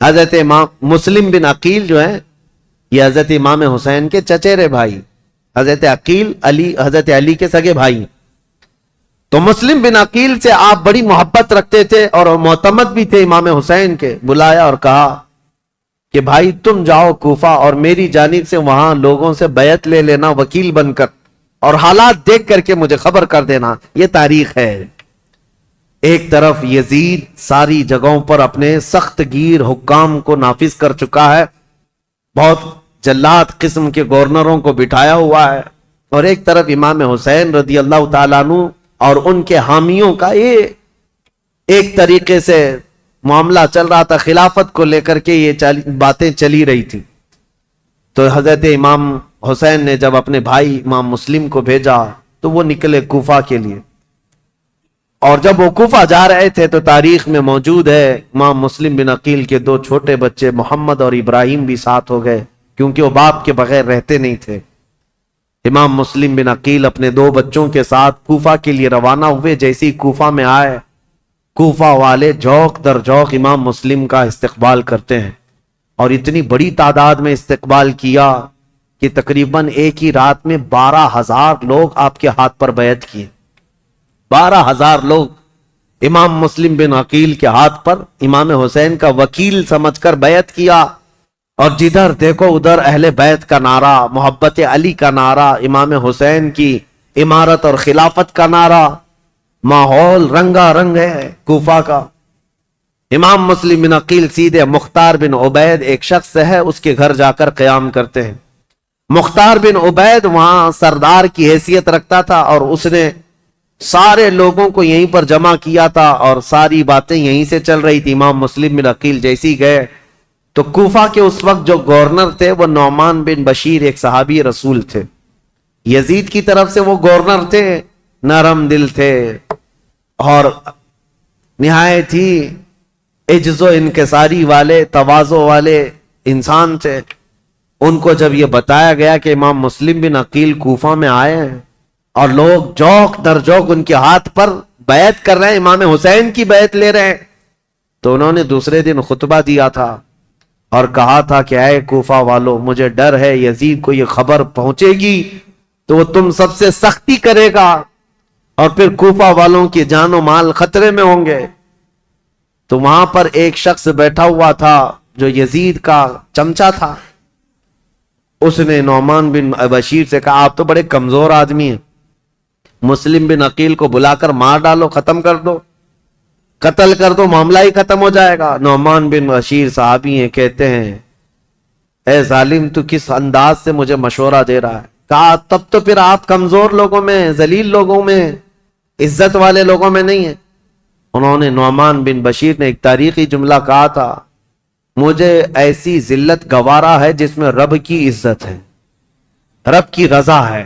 حضرت امام مسلم بن عقیل جو ہیں یہ حضرت امام حسین کے چچیرے بھائی، حضرت عقیل حضرت علی کے سگے بھائی. تو مسلم بن عقیل سے آپ بڑی محبت رکھتے تھے اور معتمد بھی تھے امام حسین کے. بلایا اور کہا کہ بھائی تم جاؤ کوفہ اور میری جانب سے وہاں لوگوں سے بیعت لے لینا وکیل بن کر، اور حالات دیکھ کر کے مجھے خبر کر دینا. یہ تاریخ ہے. ایک طرف یزید ساری جگہوں پر اپنے سخت گیر حکام کو نافذ کر چکا ہے، بہت جلاد قسم کے گورنروں کو بٹھایا ہوا ہے، اور ایک طرف امام حسین رضی اللہ تعالیٰ عنہ اور ان کے حامیوں کا یہ ایک طریقے سے معاملہ چل رہا تھا. خلافت کو لے کر کے یہ باتیں چلی رہی تھی. تو حضرت امام حسین نے جب اپنے بھائی امام مسلم کو بھیجا تو وہ نکلے کوفہ کے لیے، اور جب وہ کوفہ جا رہے تھے تو تاریخ میں موجود ہے امام مسلم بن عقیل کے دو چھوٹے بچے محمد اور ابراہیم بھی ساتھ ہو گئے، کیونکہ وہ باپ کے بغیر رہتے نہیں تھے. امام مسلم بن عقیل اپنے دو بچوں کے ساتھ کوفہ کے لیے روانہ ہوئے. جیسے ہی کوفہ میں آئے، کوفہ والے جوق در جوق امام مسلم کا استقبال کرتے ہیں، اور اتنی بڑی تعداد میں استقبال کیا کہ تقریباً ایک ہی رات میں 12,000 لوگ آپ کے ہاتھ پر بیعت کیے. 12,000 لوگ امام مسلم بن عقیل کے ہاتھ پر امام حسین کا وکیل سمجھ کر بیعت کیا. اور جدھر دیکھو ادھر اہل بیت کا نعرہ، محبت علی کا نعرہ، امام حسین کی امارت اور خلافت کا نعرہ. ماحول رنگا رنگ ہے کوفہ کا. امام مسلم بن عقیل سیدھے مختار بن عبید ایک شخص ہے اس کے گھر جا کر قیام کرتے ہیں. مختار بن عبید وہاں سردار کی حیثیت رکھتا تھا، اور اس نے سارے لوگوں کو یہیں پر جمع کیا تھا، اور ساری باتیں یہیں سے چل رہی تھی. امام مسلم بن عقیل جیسی گئے تو کوفہ کے اس وقت جو گورنر تھے وہ نعمان بن بشیر ایک صحابی رسول تھے. یزید کی طرف سے وہ گورنر تھے، نرم دل تھے اور نہایت ہی عجز و انکساری والے، تواضع والے انسان تھے. ان کو جب یہ بتایا گیا کہ امام مسلم بن عقیل کوفہ میں آئے ہیں اور لوگ جوق در جوق ان کے ہاتھ پر بیعت کر رہے ہیں، امام حسین کی بیعت لے رہے ہیں، تو انہوں نے دوسرے دن خطبہ دیا تھا اور کہا تھا کہ اے کوفہ والو، مجھے ڈر ہے یزید کو یہ خبر پہنچے گی تو وہ تم سب سے سختی کرے گا، اور پھر کوفہ والوں کی جان و مال خطرے میں ہوں گے. تو وہاں پر ایک شخص بیٹھا ہوا تھا جو یزید کا چمچا تھا. اس نے نعمان بن بشیر سے کہا آپ تو بڑے کمزور آدمی ہیں، مسلم بن عقیل کو بلا کر مار ڈالو، ختم کر دو، قتل کر دو، معاملہ ہی ختم ہو جائے گا. نعمان بن بشیر صحابی ہیں، کہتے ہیں اے ظالم تو کس انداز سے مجھے مشورہ دے رہا ہے. کہا تب تو پھر آپ کمزور لوگوں میں، ذلیل لوگوں میں، عزت والے لوگوں میں نہیں ہیں. انہوں نے نعمان بن بشیر نے ایک تاریخی جملہ کہا تھا، مجھے ایسی ذلت گوارا ہے جس میں رب کی عزت ہے، رب کی رضا ہے،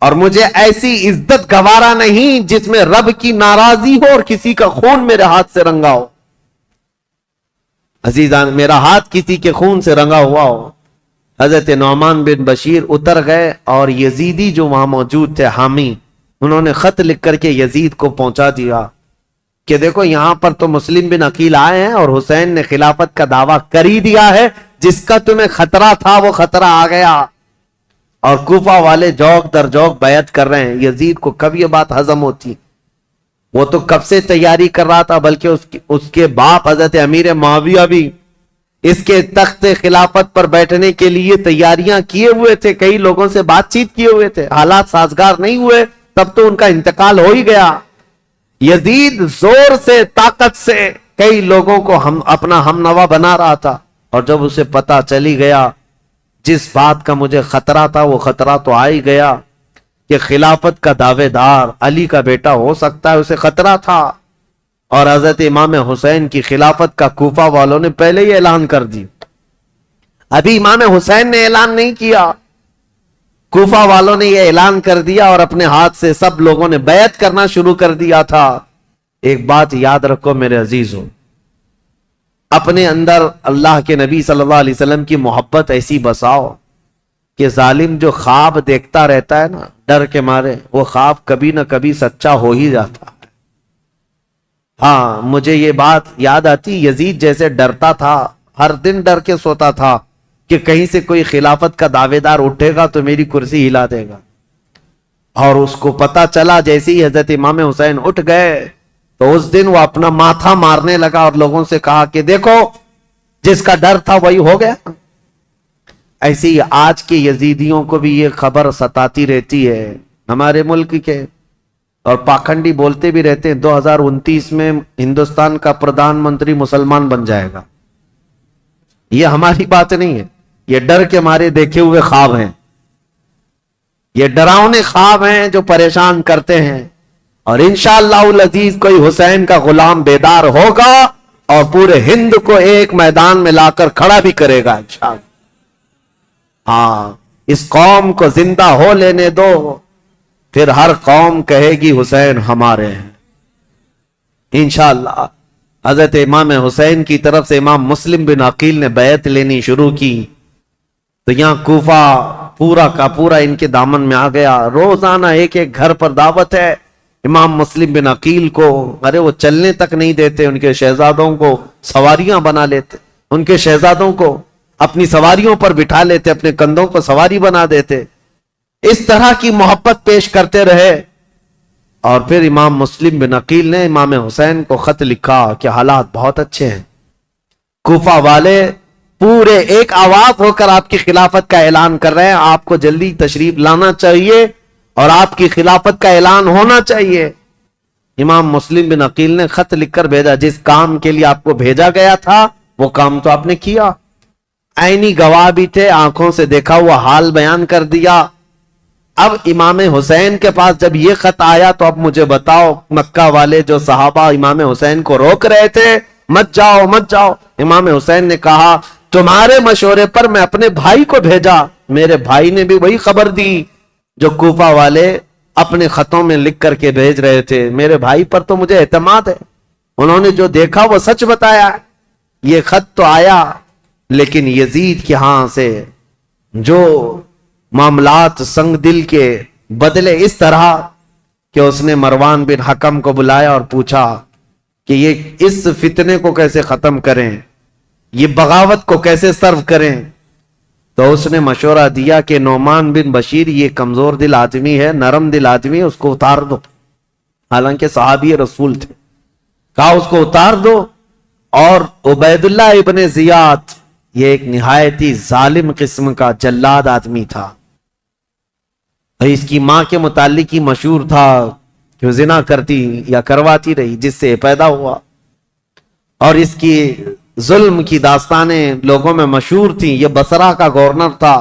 اور مجھے ایسی عزت گوارا نہیں جس میں رب کی ناراضی ہو اور کسی کا خون میرے ہاتھ سے رنگا ہو. عزیزان، میرا ہاتھ کسی کے خون سے رنگا ہوا ہو. حضرت نعمان بن بشیر اتر گئے اور یزیدی جو وہاں موجود تھے حامی، انہوں نے خط لکھ کر کے یزید کو پہنچا دیا کہ دیکھو یہاں پر تو مسلم بن عقیل آئے ہیں اور حسین نے خلافت کا دعویٰ کر ہی دیا ہے، جس کا تمہیں خطرہ تھا وہ خطرہ آ گیا، اور کوفہ والے جوق در جوق بیعت کر رہے ہیں. یزید کو کب یہ بات ہضم ہوتی؟ وہ تو کب سے تیاری کر رہا تھا، بلکہ اس کے باپ حضرت امیر معاویہ بھی اس کے تخت خلافت پر بیٹھنے کے لیے تیاریاں کیے ہوئے تھے، کئی لوگوں سے بات چیت کیے ہوئے تھے. حالات سازگار نہیں ہوئے تب تو ان کا انتقال ہو ہی گیا. یزید زور سے، طاقت سے کئی لوگوں کو اپنا ہم نوا بنا رہا تھا، اور جب اسے پتا چلی گیا جس بات کا مجھے خطرہ تھا وہ خطرہ تو آ ہی گیا کہ خلافت کا دعوے دار علی کا بیٹا ہو سکتا ہے، اسے خطرہ تھا. اور حضرت امام حسین کی خلافت کا کوفہ والوں نے پہلے ہی اعلان کر دی. ابھی امام حسین نے اعلان نہیں کیا، کوفہ والوں نے یہ اعلان کر دیا اور اپنے ہاتھ سے سب لوگوں نے بیعت کرنا شروع کر دیا تھا. ایک بات یاد رکھو میرے عزیزوں، اپنے اندر اللہ کے نبی صلی اللہ علیہ وسلم کی محبت ایسی بساؤ کہ ظالم جو خواب دیکھتا رہتا ہے نا ڈر کے مارے، وہ خواب کبھی نہ کبھی سچا ہو ہی جاتا ہے. ہاں مجھے یہ بات یاد آتی، یزید جیسے ڈرتا تھا، ہر دن ڈر کے سوتا تھا کہ کہیں سے کوئی خلافت کا دعوے دار اٹھے گا تو میری کرسی ہلا دے گا، اور اس کو پتا چلا جیسے ہی حضرت امام حسین اٹھ گئے تو اس دن وہ اپنا ماتھا مارنے لگا اور لوگوں سے کہا کہ دیکھو جس کا ڈر تھا وہی ہو گیا۔ ایسے ہی آج کے یزیدیوں کو بھی یہ خبر ستاتی رہتی ہے ہمارے ملک کے، اور پاکھنڈی بولتے بھی رہتے ہیں 2029 میں ہندوستان کا پردھان منتری مسلمان بن جائے گا۔ یہ ہماری بات نہیں ہے، یہ ڈر کے مارے دیکھے ہوئے خواب ہیں، یہ ڈراؤنے خواب ہیں جو پریشان کرتے ہیں، اور انشاءاللہ العزیز کوئی حسین کا غلام بیدار ہوگا اور پورے ہند کو ایک میدان میں لا کر کھڑا بھی کرے گا انشاءاللہ۔ ہاں اس قوم کو زندہ ہو لینے دو، پھر ہر قوم کہے گی حسین ہمارے ہیں انشاءاللہ۔ حضرت امام حسین کی طرف سے امام مسلم بن عقیل نے بیعت لینی شروع کی تو یہاں کوفہ پورا کا پورا ان کے دامن میں آ گیا۔ روزانہ ایک ایک گھر پر دعوت ہے امام مسلم بن عقیل کو، ارے وہ چلنے تک نہیں دیتے، ان کے شہزادوں کو سواریاں بنا لیتے، ان کے شہزادوں کو اپنی سواریوں پر بٹھا لیتے، اپنے کندھوں کو سواری بنا دیتے، اس طرح کی محبت پیش کرتے رہے۔ اور پھر امام مسلم بن عقیل نے امام حسین کو خط لکھا کہ حالات بہت اچھے ہیں، کوفہ والے پورے ایک آواز ہو کر آپ کی خلافت کا اعلان کر رہے ہیں، آپ کو جلدی تشریف لانا چاہیے اور آپ کی خلافت کا اعلان ہونا چاہیے۔ امام مسلم بن عقیل نے خط لکھ کر بھیجا، جس کام کے لیے آپ کو بھیجا گیا تھا وہ کام تو آپ نے کیا، عینی گواہ بھی تھے، آنکھوں سے دیکھا ہوا حال بیان کر دیا۔ اب امام حسین کے پاس جب یہ خط آیا تو اب مجھے بتاؤ، مکہ والے جو صحابہ امام حسین کو روک رہے تھے مت جاؤ مت جاؤ، امام حسین نے کہا تمہارے مشورے پر میں اپنے بھائی کو بھیجا، میرے بھائی نے بھی وہی خبر دی جو کوفہ والے اپنے خطوں میں لکھ کر کے بھیج رہے تھے، میرے بھائی پر تو مجھے اعتماد ہے، انہوں نے جو دیکھا وہ سچ بتایا۔ یہ خط تو آیا لیکن یزید کے ہاں سے جو معاملات سنگ دل کے بدلے اس طرح کہ اس نے مروان بن حکم کو بلایا اور پوچھا کہ یہ اس فتنے کو کیسے ختم کریں، یہ بغاوت کو کیسے سرو کریں۔ تو اس نے مشورہ دیا کہ نعمان بن بشیر یہ کمزور دل آدمی ہے، نرم دل آدمی ہے، اس کو اتار دو، حالانکہ صحابی رسول تھے، کہا اس کو اتار دو۔ اور عبید اللہ ابن زیاد یہ ایک نہایتی ظالم قسم کا جلاد آدمی تھا، اس کی ماں کے متعلق ہی مشہور تھا کہ وہ زنا کرتی یا کرواتی رہی جس سے پیدا ہوا، اور اس کی ظلم کی داستانیں لوگوں میں مشہور تھیں۔ یہ بصرہ کا گورنر تھا۔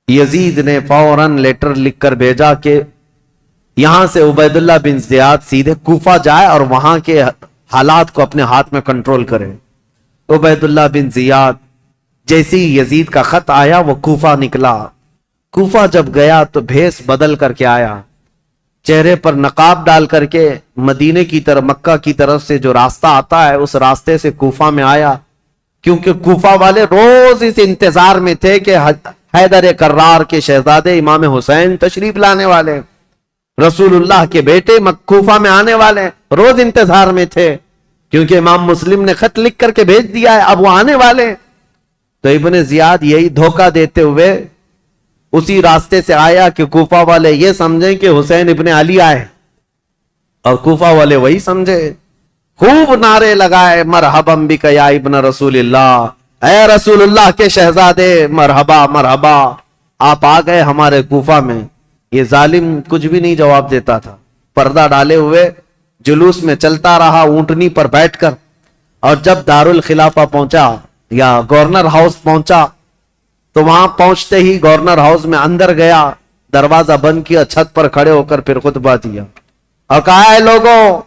یزید نے فوراً لیٹر لکھ کر بھیجا کہ یہاں سے عبید اللہ بن زیاد سیدھے کوفہ جائے اور وہاں کے حالات کو اپنے ہاتھ میں کنٹرول کرے۔ عبید اللہ بن زیاد جیسی یزید کا خط آیا وہ کوفہ نکلا۔ کوفہ جب گیا تو بھیس بدل کر کے آیا، چہرے پر نقاب ڈال کر کے مدینے کی طرف، مکہ کی طرف سے جو راستہ آتا ہے اس راستے سے کوفہ میں آیا، کیونکہ کوفہ والے روز اس انتظار میں تھے کہ حیدر کرار کے شہزادے امام حسین تشریف لانے والے، رسول اللہ کے بیٹے کوفہ میں آنے والے، روز انتظار میں تھے کیونکہ امام مسلم نے خط لکھ کر کے بھیج دیا ہے، اب وہ آنے والے۔ تو ابن زیاد یہی دھوکہ دیتے ہوئے اسی راستے سے آیا کہ کوفہ والے یہ سمجھیں کہ حسین ابن علی آئے، اور کوفہ والے وہی سمجھے، خوب نعرے لگائے مرحبا بک یا ابن رسول اللہ، اے رسول اللہ کے شہزادے مرحبا مرحبا، آپ آ گئے ہمارے کوفہ میں۔ یہ ظالم کچھ بھی نہیں جواب دیتا تھا، پردہ ڈالے ہوئے جلوس میں چلتا رہا اونٹنی پر بیٹھ کر، اور جب دارالخلافہ پہنچا یا گورنر ہاؤس پہنچا تو وہاں پہنچتے ہی گورنر ہاؤس میں اندر گیا، دروازہ بند کیا، چھت پر کھڑے ہو کر پھر خطبہ دیا اور کہا ہے لوگوں،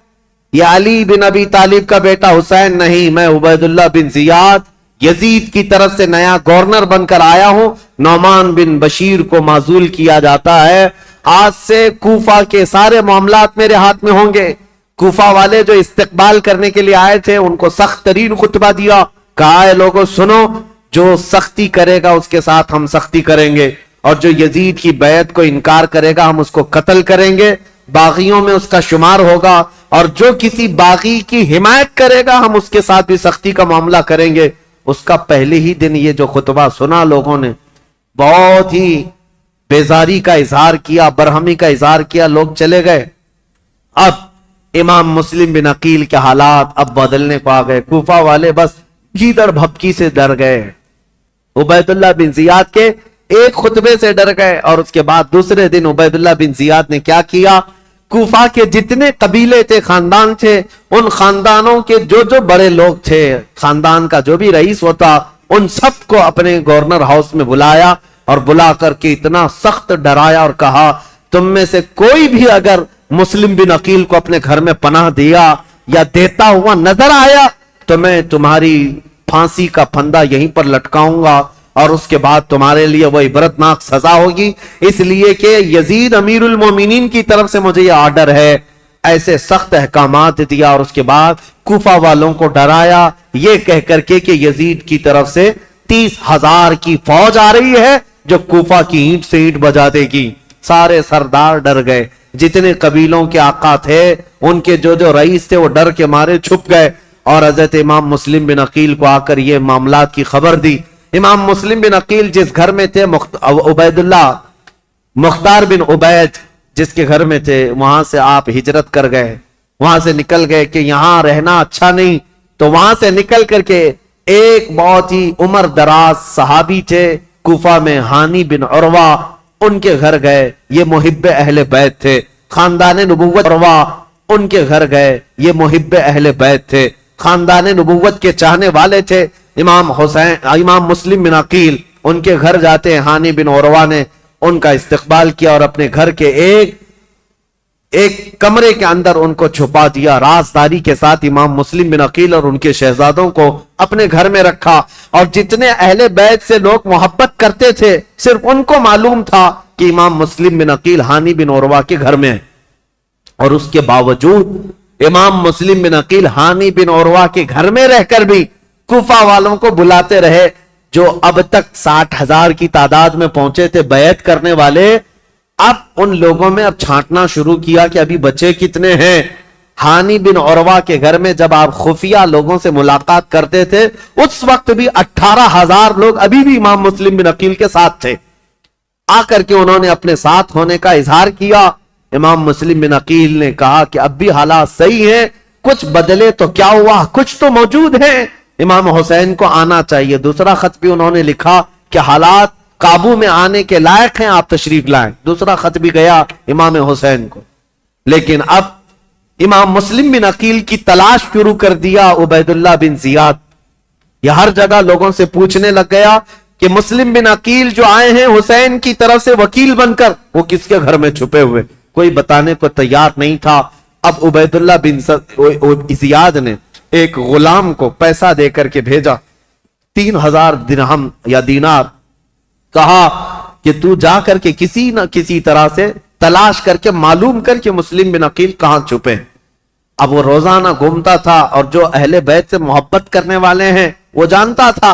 یہ علی بن ابی طالب کا بیٹا حسین نہیں، میں عبید اللہ بن زیاد یزید کی طرف سے نیا گورنر بن کر آیا ہوں، نعمان بن بشیر کو معزول کیا جاتا ہے، آج سے کوفہ کے سارے معاملات میرے ہاتھ میں ہوں گے۔ کوفہ والے جو استقبال کرنے کے لیے آئے تھے ان کو سخت ترین خطبہ دیا، کہا ہے لوگوں سنو، جو سختی کرے گا اس کے ساتھ ہم سختی کریں گے، اور جو یزید کی بیعت کو انکار کرے گا ہم اس کو قتل کریں گے، باغیوں میں اس کا شمار ہوگا، اور جو کسی باغی کی حمایت کرے گا ہم اس کے ساتھ بھی سختی کا معاملہ کریں گے. اس کا پہلے ہی دن یہ جو خطبہ سنا لوگوں نے بہت ہی بیزاری کا اظہار کیا, برہمی کا اظہار کیا, لوگ چلے گئے. اب امام مسلم بن عقیل کے حالات اب بدلنے کو آ گئے. کوفہ والے بس گیدڑ بھپکی سے ڈر گئے, عبید اللہ بن زیاد کے ایک خطبے سے ڈر گئے. اور اس کے بعد دوسرے دن عبید اللہ بن زیاد نے کیا کیا, کوفہ کے جتنے قبیلے تھے, خاندان تھے, ان خاندانوں کے جو جو بڑے لوگ تھے, خاندان کا جو بھی رئیس ہوتا, ان سب کو اپنے گورنر ہاؤس میں بلایا اور بلا کر کے اتنا سخت ڈرایا اور کہا تم میں سے کوئی بھی اگر مسلم بن عقیل کو اپنے گھر میں پناہ دیا یا دیتا ہوا نظر آیا تو میں تمہاری پھانسی کا پھندا یہیں پر لٹکاؤں گا اور اس کے بعد تمہارے لیے وہ عبرتناک سزا ہوگی, اس لیے کہ یزید امیر المومنین کی طرف سے مجھے یہ آرڈر ہے. ایسے سخت احکامات دیا اور اس کے بعد کوفہ والوں کو ڈرایا یہ کہہ کر کے کہ یزید کی طرف سے 30,000 کی فوج آ رہی ہے جو کوفہ کی اینٹ سے اینٹ بجا دے گی. سارے سردار ڈر گئے, جتنے قبیلوں کے آقا تھے ان کے جو جو رئیس تھے وہ ڈر کے مارے چھپ گئے. اور حضرت امام مسلم بن عقیل کو آ کر یہ معاملات کی خبر دی. امام مسلم بن عقیل جس گھر میں تھے, عبید اللہ مختار بن عبید جس کے گھر میں تھے, وہاں سے آپ ہجرت کر گئے, وہاں سے نکل گئے کہ یہاں رہنا اچھا نہیں. تو وہاں سے نکل کر کے ایک بہت ہی عمر دراز صحابی تھے کوفہ میں, ہانی بن عروہ, ان کے گھر گئے. یہ محب اہل بیت تھے. خاندان نبوت عروہ ان کے گھر گئے, یہ محب اہل بیت تھے, خاندان نبوت کے چاہنے والے تھے. امام مسلم بن عقیل ان کے گھر جاتے ہیں, ہانی بن عروہ نے ان کا استقبال کیا اور اپنے گھر کے ایک کمرے کے اندر ان کو چھپا دیا. رازداری کے ساتھ امام مسلم بن عقیل اور ان کے شہزادوں کو اپنے گھر میں رکھا. اور جتنے اہل بیت سے لوگ محبت کرتے تھے صرف ان کو معلوم تھا کہ امام مسلم بن عقیل ہانی بن عروہ کے گھر میں ہے. اور اس کے باوجود امام مسلم بن عقیل ہانی بن عروہ کے گھر میں رہ کر بھی کوفہ والوں کو بلاتے رہے. جو اب تک 60,000 کی تعداد میں پہنچے تھے بیعت کرنے والے, اب ان لوگوں میں اب چھانٹنا شروع کیا کہ ابھی بچے کتنے ہیں. ہانی بن عروہ کے گھر میں جب آپ خفیہ لوگوں سے ملاقات کرتے تھے اس وقت بھی 18,000 لوگ ابھی بھی امام مسلم بن عقیل کے ساتھ تھے. آ کر کے انہوں نے اپنے ساتھ ہونے کا اظہار کیا. امام مسلم بن عقیل نے کہا کہ اب بھی حالات صحیح ہیں, کچھ بدلے تو کیا ہوا, کچھ تو موجود ہیں, امام حسین کو آنا چاہیے. دوسرا خط بھی انہوں نے لکھا کہ حالات قابو میں آنے کے لائق ہیں, آپ تشریف لائیں. دوسرا خط بھی گیا امام حسین کو. لیکن اب امام مسلم بن عقیل کی تلاش شروع کر دیا عبید اللہ بن زیاد. یہ ہر جگہ لوگوں سے پوچھنے لگ گیا کہ مسلم بن عقیل جو آئے ہیں حسین کی طرف سے وکیل بن کر, وہ کس کے گھر میں چھپے ہوئے, کوئی بتانے کو تیار نہیں تھا. اب عبید اللہ بن زیاد نے ایک غلام کو پیسہ دے کر کے بھیجا, 3,000 درہم یا دینار, کہا کہ تو جا کر کے کسی نہ کسی طرح سے تلاش کر کے معلوم کر کے مسلم بن عقیل کہاں چھپے. اب وہ روزانہ گھومتا تھا اور جو اہل بیت سے محبت کرنے والے ہیں وہ جانتا تھا.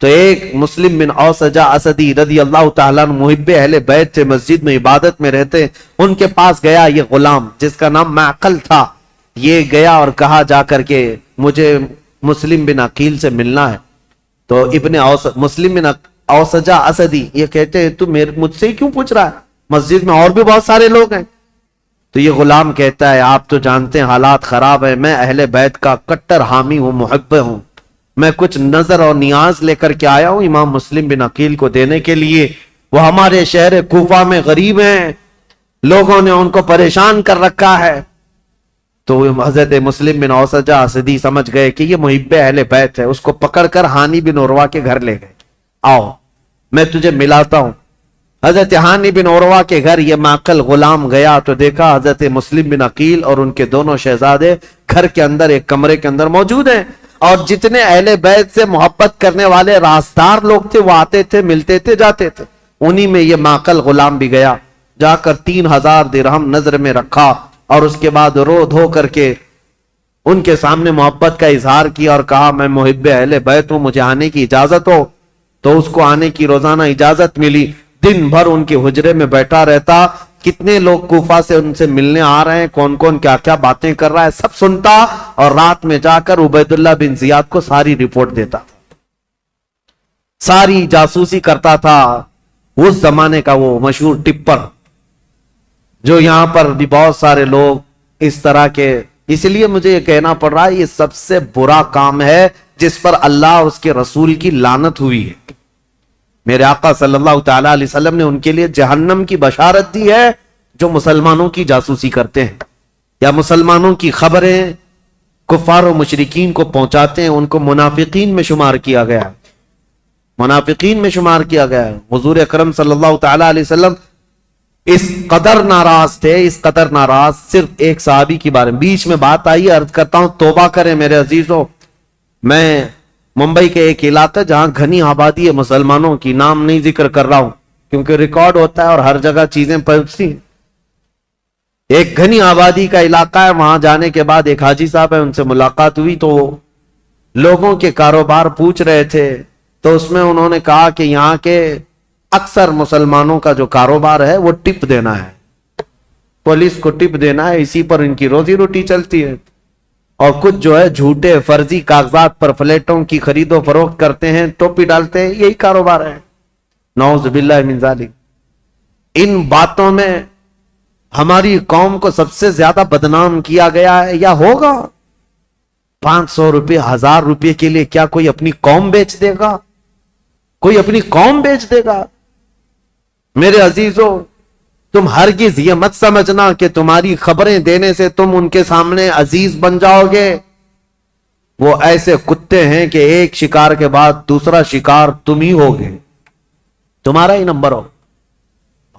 تو ایک مسلم بن اوسجہ اسدی رضی اللہ تعالیٰ عنہ محب اہل بیت سے مسجد میں عبادت میں رہتے, ان کے پاس گیا یہ غلام جس کا نام معقل تھا. یہ گیا اور کہا جا کر کے مجھے مسلم بن عقیل سے ملنا ہے. تو مسلم بن اوسجہ اسدی یہ کہتے ہیں تو مجھ سے کیوں پوچھ رہا ہے, مسجد میں اور بھی بہت سارے لوگ ہیں. تو یہ غلام کہتا ہے آپ تو جانتے ہیں حالات خراب ہیں, میں اہل بیت کا کٹر حامی ہوں, محب ہوں, میں کچھ نظر اور نیاز لے کر کے آیا ہوں امام مسلم بن عقیل کو دینے کے لیے. وہ ہمارے شہر کوفہ میں غریب ہیں, لوگوں نے ان کو پریشان کر رکھا ہے. تو حضرت مسلم بن اوسجہ اسدی سمجھ گئے کہ یہ محب اہل بیت ہے. اس کو پکڑ کر ہانی بن عروہ کے گھر لے گئے, آؤ میں تجھے ملاتا ہوں. حضرت ہانی بن عروہ کے گھر یہ معقل غلام گیا تو دیکھا حضرت مسلم بن عقیل اور ان کے دونوں شہزادے گھر کے اندر ایک کمرے کے اندر موجود ہیں. اور جتنے اہل بیت سے محبت کرنے والے رازدار لوگ تھے وہ آتے تھے, ملتے تھے, جاتے تھے. انہی میں یہ معقل غلام بھی گیا, جا کر 3,000 درہم نظر میں رکھا اور اس کے بعد رو دھو کر کے ان کے سامنے محبت کا اظہار کیا اور کہا میں محب اہل بیت ہوں, مجھے آنے کی اجازت ہو. تو اس کو آنے کی روزانہ اجازت ملی. دن بھر ان کے حجرے میں بیٹھا رہتا, کتنے لوگ کوفہ سے ان سے ملنے آ رہے ہیں, کون کون کیا کیا باتیں کر رہا ہے, سب سنتا, اور رات میں جا کر عبید اللہ بن زیاد کو ساری رپورٹ دیتا, ساری جاسوسی کرتا تھا. اس زمانے کا وہ مشہور ٹپر, جو یہاں پر بھی بہت سارے لوگ اس طرح کے, اس لیے مجھے یہ کہنا پڑ رہا ہے یہ سب سے برا کام ہے جس پر اللہ اور اس کے رسول کی لعنت ہوئی ہے. میرے آقا صلی اللہ تعالی علیہ وسلم نے ان کے لیے جہنم کی بشارت دی ہے جو مسلمانوں کی جاسوسی کرتے ہیں یا مسلمانوں کی خبریں کفار و مشرکین کو پہنچاتے ہیں. ان کو منافقین میں شمار کیا گیا, منافقین میں شمار کیا گیا ہے. حضور اکرم صلی اللہ تعالی علیہ وسلم اس قدر ناراض تھے, اس قدر ناراض, صرف ایک صحابی کی بارے میں بیچ میں بات آئی, عرض کرتا ہوں توبہ کریں میرے عزیزوں. میں ممبئی کے ایک علاقہ جہاں گھنی آبادی ہے مسلمانوں کی, نام نہیں ذکر کر رہا ہوں کیونکہ ریکارڈ ہوتا ہے اور ہر جگہ چیزیں پہنچتی ہیں. ایک گھنی آبادی کا علاقہ ہے, وہاں جانے کے بعد ایک حاجی صاحب ہے, ان سے ملاقات ہوئی تو لوگوں کے کاروبار پوچھ رہے تھے. تو اس میں انہوں نے کہا کہ یہاں کے اکثر مسلمانوں کا جو کاروبار ہے وہ ٹپ دینا ہے, پولیس کو ٹپ دینا ہے, اسی پر ان کی روزی روٹی چلتی ہے. اور کچھ جو ہے جھوٹے فرضی کاغذات پر فلیٹوں کی خرید و فروخت کرتے ہیں, ٹوپی ڈالتے ہیں, یہی کاروبار ہے. نعوذ باللہ من ذالک. ان باتوں میں ہماری قوم کو سب سے زیادہ بدنام کیا گیا ہے یا ہوگا. 500 روپے 1000 روپے کے لیے کیا کوئی اپنی قوم بیچ دے گا؟ کوئی اپنی قوم بیچ دے گا؟ میرے عزیزوں, تم ہرگز یہ مت سمجھنا کہ تمہاری خبریں دینے سے تم ان کے سامنے عزیز بن جاؤ گے. وہ ایسے کتے ہیں کہ ایک شکار کے بعد دوسرا شکار تم ہی ہوگے, تمہارا ہی نمبر ہو.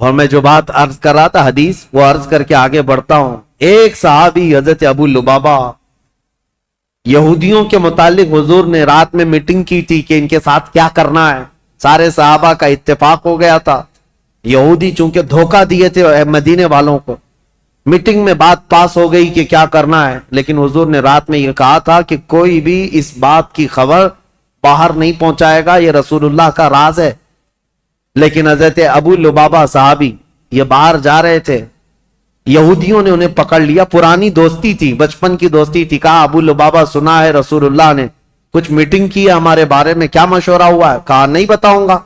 اور میں جو بات عرض کر رہا تھا حدیث, وہ عرض کر کے آگے بڑھتا ہوں. ایک صحابی حضرت ابو لبابہ, یہودیوں کے متعلق حضور نے رات میں میٹنگ کی تھی کہ ان کے ساتھ کیا کرنا ہے. سارے صحابہ کا اتفاق ہو گیا تھا. یہودی چونکہ دھوکہ دیے تھے مدینے والوں کو, میٹنگ میں بات پاس ہو گئی کہ کیا کرنا ہے, لیکن حضور نے رات میں یہ کہا تھا کہ کوئی بھی اس بات کی خبر باہر نہیں پہنچائے گا, یہ رسول اللہ کا راز ہے. لیکن حضرت ابو لبابہ صحابی یہ باہر جا رہے تھے, یہودیوں نے انہیں پکڑ لیا. پرانی دوستی تھی, بچپن کی دوستی تھی. کہا ابو لبابہ سنا ہے رسول اللہ نے کچھ میٹنگ کی ہے ہمارے بارے میں, کیا مشورہ ہوا ہے؟ کہا نہیں بتاؤں گا,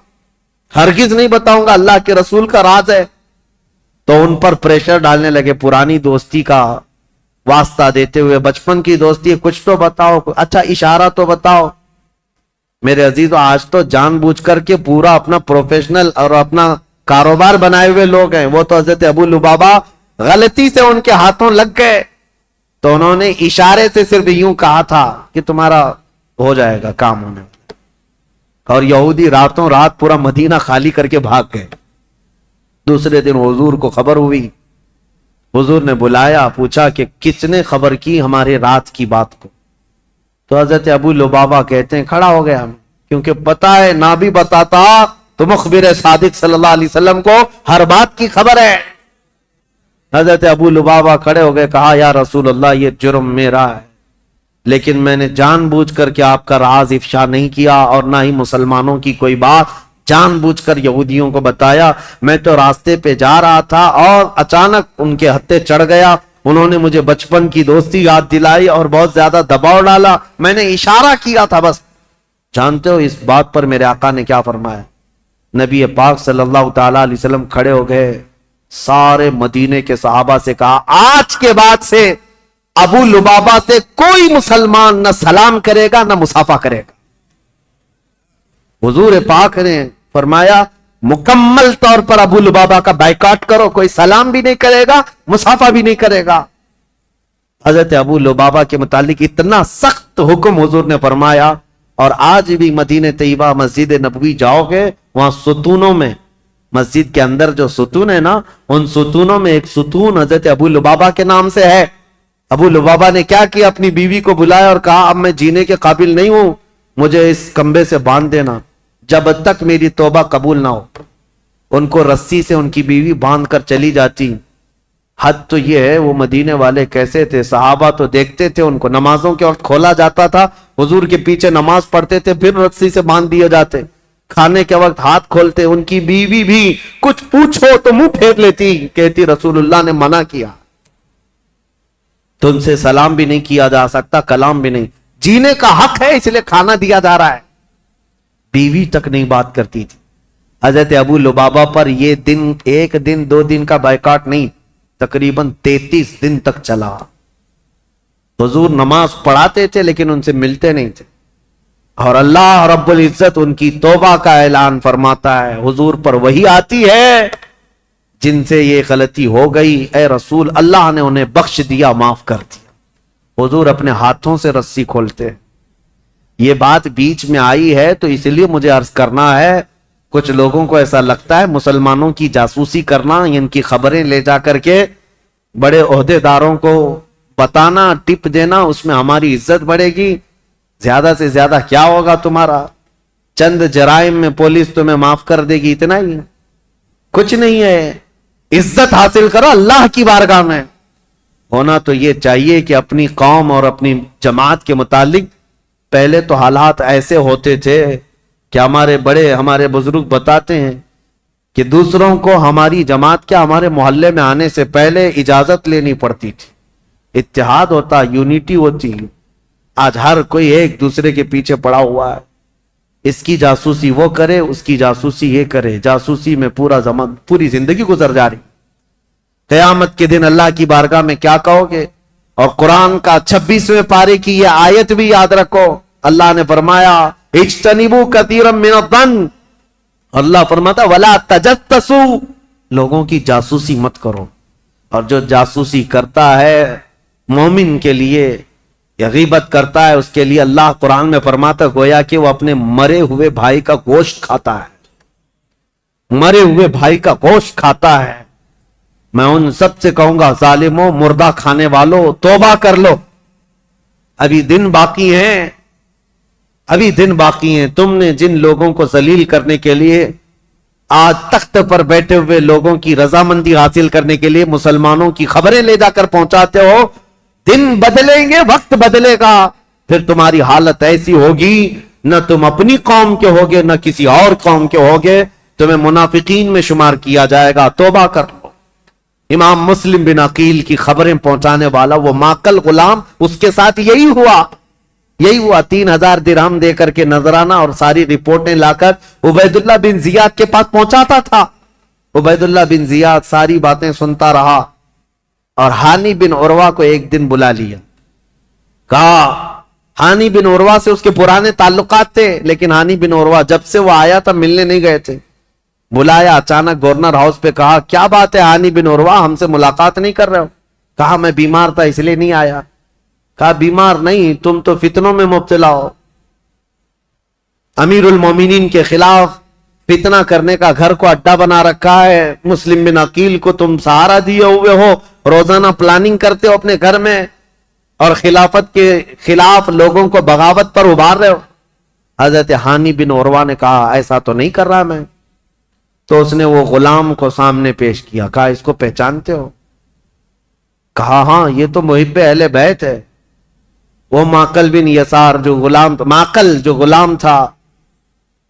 ہرگز نہیں بتاؤں گا, اللہ کے رسول کا راز ہے. تو ان پر پریشر ڈالنے لگے, پرانی دوستی کا واسطہ دیتے ہوئے, بچپن کی دوستی ہے, کچھ تو بتاؤ, اچھا اشارہ تو بتاؤ. میرے عزیزو, آج تو جان بوجھ کر کے پورا اپنا پروفیشنل اور اپنا کاروبار بنائے ہوئے لوگ ہیں. وہ تو حضرت ابو لبابہ غلطی سے ان کے ہاتھوں لگ گئے, تو انہوں نے اشارے سے صرف یوں کہا تھا کہ تمہارا ہو جائے گا کام ہونے. اور یہودی راتوں رات پورا مدینہ خالی کر کے بھاگ گئے. دوسرے دن حضور کو خبر ہوئی, حضور نے بلایا, پوچھا کہ کس نے خبر کی ہمارے رات کی بات کو. تو حضرت ابو لبابہ کہتے ہیں کھڑا ہو گیا, کیونکہ پتا ہے نہ بھی بتاتا تو مخبر صادق صلی اللہ علیہ وسلم کو ہر بات کی خبر ہے. حضرت ابو لبابہ کھڑے ہو گئے, کہا یا رسول اللہ یہ جرم میرا ہے, لیکن میں نے جان بوجھ کر کے آپ کا راز افشا نہیں کیا, اور نہ ہی مسلمانوں کی کوئی بات جان بوجھ کر یہودیوں کو بتایا. میں تو راستے پہ جا رہا تھا اور اچانک ان کے ہتھے چڑھ گیا, انہوں نے مجھے بچپن کی دوستی یاد دلائی اور بہت زیادہ دباؤ ڈالا, میں نے اشارہ کیا تھا بس. جانتے ہو اس بات پر میرے آقا نے کیا فرمایا؟ نبی پاک صلی اللہ تعالی علیہ وسلم کھڑے ہو گئے, سارے مدینے کے صحابہ سے کہا آج کے بعد سے ابو لبابہ سے کوئی مسلمان نہ سلام کرے گا نہ مصافحہ کرے گا. حضور پاک نے فرمایا مکمل طور پر ابو لبابہ کا بائیکاٹ کرو, کوئی سلام بھی نہیں کرے گا, مصافحہ بھی نہیں کرے گا. حضرت ابو لبابہ کے متعلق اتنا سخت حکم حضور نے فرمایا. اور آج بھی مدینہ طیبہ مسجد نبوی جاؤ گے, وہاں ستونوں میں, مسجد کے اندر جو ستون ہے نا, ان ستونوں میں ایک ستون حضرت ابو لبابہ کے نام سے ہے. ابو لبابہ نے کیا کیا, اپنی بیوی کو بلایا اور کہا اب میں جینے کے قابل نہیں ہوں, مجھے اس کمبے سے باندھ دینا جب تک میری توبہ قبول نہ ہو. ان کو رسی سے ان کی بیوی باندھ کر چلی جاتی. حد تو یہ ہے وہ مدینے والے کیسے تھے, صحابہ تو دیکھتے تھے ان کو, نمازوں کے وقت کھولا جاتا تھا, حضور کے پیچھے نماز پڑھتے تھے, پھر رسی سے باندھ دیے جاتے. کھانے کے وقت ہاتھ کھولتے, ان کی بیوی بھی کچھ پوچھو تو منہ پھیر لیتی, کہتی رسول اللہ نے منع کیا, تم سے سلام بھی نہیں کیا جا سکتا, کلام بھی نہیں, جینے کا حق ہے اس لیے کھانا دیا جا رہا ہے. بیوی تک نہیں بات کرتی تھی. حضرت ابو لبابہ پر یہ دن ایک دن دو دن کا بائیکاٹ نہیں, تقریباً 33 دن تک چلا. حضور نماز پڑھاتے تھے لیکن ان سے ملتے نہیں تھے, اور اللہ رب العزت ان کی توبہ کا اعلان فرماتا ہے, حضور پر وہی آتی ہے جن سے یہ غلطی ہو گئی, اے رسول اللہ نے انہیں بخش دیا, معاف کر دیا. حضور اپنے ہاتھوں سے رسی کھولتے. یہ بات بیچ میں آئی ہے تو اس لیے مجھے عرض کرنا ہے, کچھ لوگوں کو ایسا لگتا ہے مسلمانوں کی جاسوسی کرنا, ان کی خبریں لے جا کر کے بڑے عہدے داروں کو بتانا, ٹپ دینا, اس میں ہماری عزت بڑھے گی. زیادہ سے زیادہ کیا ہوگا تمہارا, چند جرائم میں پولیس تمہیں معاف کر دے گی, اتنا ہی, کچھ نہیں ہے. عزت حاصل کرو اللہ کی بارگاہ میں. ہونا تو یہ چاہیے کہ اپنی قوم اور اپنی جماعت کے متعلق پہلے تو حالات ایسے ہوتے تھے کہ ہمارے بڑے, ہمارے بزرگ بتاتے ہیں کہ دوسروں کو ہماری جماعت کیا ہمارے محلے میں آنے سے پہلے اجازت لینی پڑتی تھی. اتحاد ہوتا, یونٹی ہوتی. آج ہر کوئی ایک دوسرے کے پیچھے پڑا ہوا ہے, اس کی جاسوسی وہ کرے, اس کی جاسوسی یہ کرے, جاسوسی میں پوری زندگی گزر جا رہی. قیامت کے دن اللہ کی بارگاہ میں کیا کہو گے؟ اور قرآن کا 26ویں پارے کی یہ آیت بھی یاد رکھو, اللہ نے فرمایا اجتنبوا کثیرا من الظن, اللہ فرماتا ولا تجسسوا, لوگوں کی جاسوسی مت کرو. اور جو جاسوسی کرتا ہے مومن کے لیے, یا غیبت کرتا ہے اس کے لیے, اللہ قرآن میں فرماتا گویا کہ وہ اپنے مرے ہوئے بھائی کا گوشت کھاتا ہے, مرے ہوئے بھائی کا گوشت کھاتا ہے. میں ان سب سے کہوں گا ظالموں, مردہ کھانے والوں, توبہ کر لو, ابھی دن باقی ہیں, ابھی دن باقی ہیں. تم نے جن لوگوں کو ذلیل کرنے کے لیے آج تخت پر بیٹھے ہوئے لوگوں کی رضامندی حاصل کرنے کے لیے مسلمانوں کی خبریں لے جا کر پہنچاتے ہو, دن بدلیں گے, وقت بدلے گا, پھر تمہاری حالت ایسی ہوگی نہ تم اپنی قوم کے ہوگے نہ کسی اور قوم کے ہوگے, تمہیں منافقین میں شمار کیا جائے گا. توبہ کر لو. امام مسلم بن عقیل کی خبریں پہنچانے والا وہ ماکل غلام, اس کے ساتھ یہی ہوا 3000 درہم دے کر کے نذرانہ اور ساری رپورٹیں لا کر عبید اللہ بن زیاد کے پاس پہنچاتا تھا. عبید اللہ بن زیاد ساری باتیں سنتا رہا اور ہانی بن عروہ کو ایک دن بلا لیا. کہا ہانی بن عروہ سے اس کے پرانے تعلقات تھے, لیکن ہانی بن عروہ جب سے وہ آیا تھا ملنے نہیں گئے تھے. بلایا اچانک گورنر ہاؤس پہ, کہا کیا بات ہے ہانی بن عروہ, ہم سے ملاقات نہیں کر رہے ہو؟ کہا میں بیمار تھا اس لیے نہیں آیا. کہا بیمار نہیں, تم تو فتنوں میں مبتلا ہو, امیر المومنین کے خلاف فتنہ کرنے کا گھر کو اڈا بنا رکھا ہے. مسلم بن عقیل کو تم سہارا دیے ہوئے ہو, روزانہ پلاننگ کرتے ہو اپنے گھر میں, اور خلافت کے خلاف لوگوں کو بغاوت پر ابھار رہے ہو. حضرت ہانی بن عروہ نے کہا ایسا تو نہیں کر رہا میں. تو اس نے وہ غلام کو سامنے پیش کیا, کہا اس کو پہچانتے ہو؟ کہا ہاں یہ تو محب اہل بیت ہے. وہ ماکل بن یسار جو غلام تھا,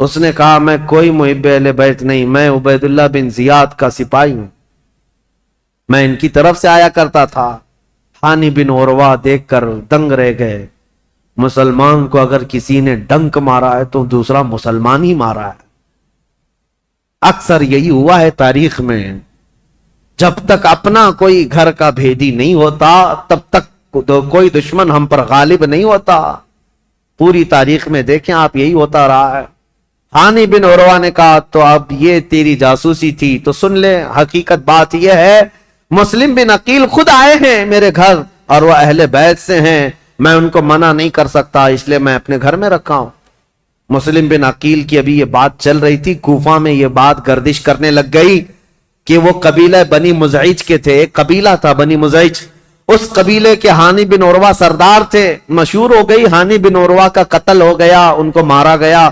اس نے کہا میں کوئی محب اہل بیت نہیں, میں عبید اللہ بن زیاد کا سپاہی ہوں, میں ان کی طرف سے آیا کرتا تھا. ہانی بن عروہ دیکھ کر دنگ رہ گئے. مسلمان کو اگر کسی نے ڈنک مارا ہے تو دوسرا مسلمان ہی مارا ہے. اکثر یہی ہوا ہے تاریخ میں, جب تک اپنا کوئی گھر کا بھیدی نہیں ہوتا تب تک کوئی دشمن ہم پر غالب نہیں ہوتا. پوری تاریخ میں دیکھیں آپ, یہی ہوتا رہا ہے. ہانی بن عروہ نے کہا تو اب یہ تیری جاسوسی تھی تو سن لے, حقیقت بات یہ ہے مسلم بن عقیل خود آئے ہیں میرے گھر اور وہ اہل بیت سے ہیں, میں ان کو منع نہیں کر سکتا اس لیے میں اپنے گھر میں رکھا ہوں. مسلم بن عقیل کی ابھی یہ بات چل رہی تھی, کوفہ میں یہ بات گردش کرنے لگ گئی کہ وہ قبیلہ بنی مزعج کے تھے. ایک قبیلہ تھا بنی مزعج, اس قبیلے کے ہانی بن عروہ سردار تھے. مشہور ہو گئی ہانی بن عروہ کا قتل ہو گیا, ان کو مارا گیا.